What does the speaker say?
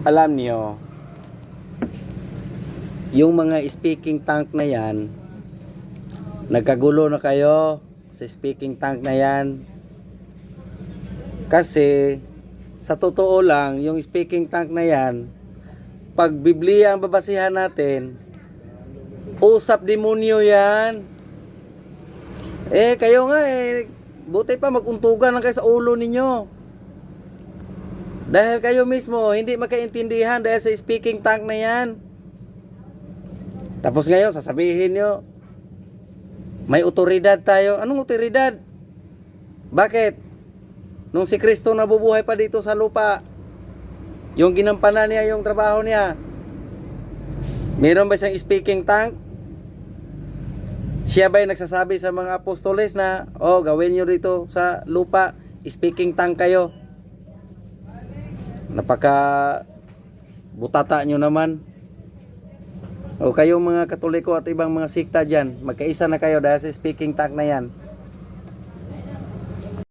Alam niyo, yung mga speaking tank na yan, nagkagulo na kayo sa speaking tank na yan. Kasi sa totoo lang, yung speaking tank na yan, pag Biblia ang babasihan natin, usap demonyo yan. Kayo nga buti pa maguntugan lang kayo sa ulo ninyo. Dahil kayo mismo hindi makaintindihan dahil sa speaking tank na yan. Tapos ngayon sasabihin nyo, may otoridad tayo. Anong otoridad? Bakit? Nung si Kristo nabubuhay pa dito sa lupa, yung ginampanan niya yung trabaho niya, meron ba siyang speaking tank? Siya ba'y nagsasabi sa mga apostoles na, gawin nyo dito sa lupa, speaking tank kayo? Napaka butata nyo naman. O kayong mga Katoliko at ibang mga sikta dyan, magkaisa na kayo dahil sa speaking tank na yan.